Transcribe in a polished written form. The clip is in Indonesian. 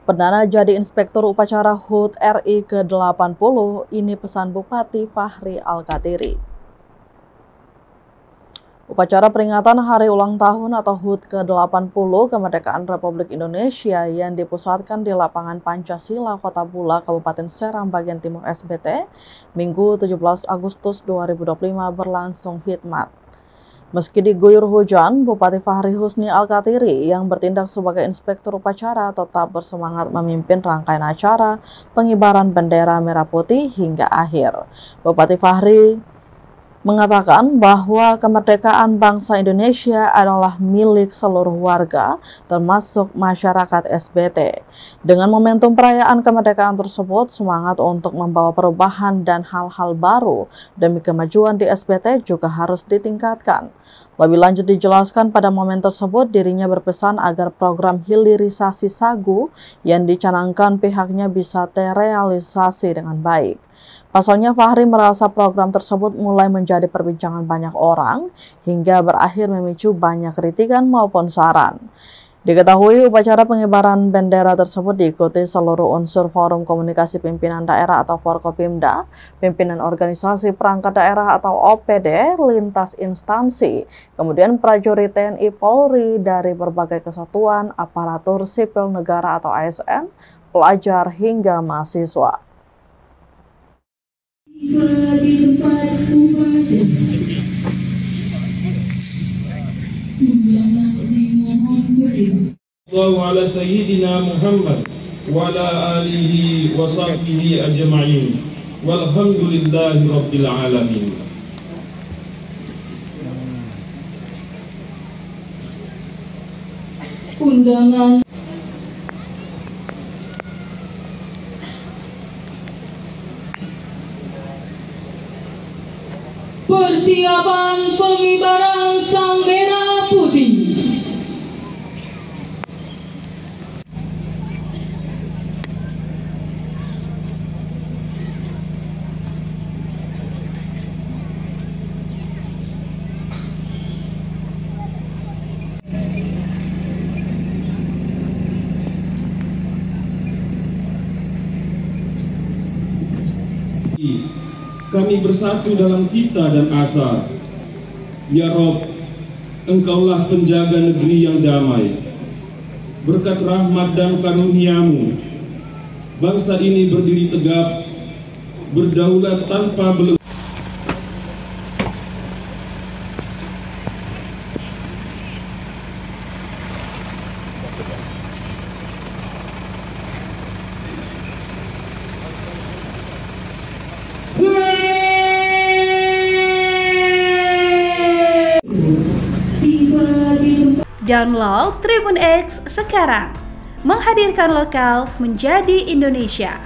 Perdana jadi Inspektur Upacara HUT RI ke-80, ini pesan Bupati Fahri Al-Katiri. Upacara peringatan Hari Ulang Tahun atau HUT ke-80 Kemerdekaan Republik Indonesia yang dipusatkan di Lapangan Pancasila Kota Bula, Kabupaten Serang bagian Timur SBT, Minggu 17 Agustus 2025 berlangsung hikmat. Meski diguyur hujan, Bupati Fahri Husni Al-Katiri yang bertindak sebagai Inspektur Upacara tetap bersemangat memimpin rangkaian acara pengibaran bendera merah putih hingga akhir. Bupati Fahri mengatakan bahwa kemerdekaan bangsa Indonesia adalah milik seluruh warga, termasuk masyarakat SBT. Dengan momentum perayaan kemerdekaan tersebut, semangat untuk membawa perubahan dan hal-hal baru demi kemajuan di SBT juga harus ditingkatkan. Lebih lanjut dijelaskan pada momen tersebut, dirinya berpesan agar program hilirisasi sagu yang dicanangkan pihaknya bisa terrealisasi dengan baik. Pasalnya, Fahri merasa program tersebut mulai menjadi perbincangan banyak orang hingga berakhir memicu banyak kritikan maupun saran. Diketahui upacara pengibaran bendera tersebut diikuti seluruh unsur Forum Komunikasi Pimpinan Daerah atau Forkopimda, pimpinan organisasi perangkat daerah atau OPD, lintas instansi, kemudian prajurit TNI Polri dari berbagai kesatuan, aparatur sipil negara atau ASN, pelajar hingga mahasiswa. Ala Sayyidina Muhammad wa ala alihi wa sahbihi ajma'in walhamdulillahi rabbil alamin. Undangan persiapan pengibaran sang merah putih. Kami bersatu dalam cita dan asa. Ya Rob, Engkaulah penjaga negeri yang damai. Berkat rahmat dan karunia-Mu, bangsa ini berdiri tegap, berdaulat tanpa belenggu. Download Tribun X sekarang, menghadirkan lokal menjadi Indonesia.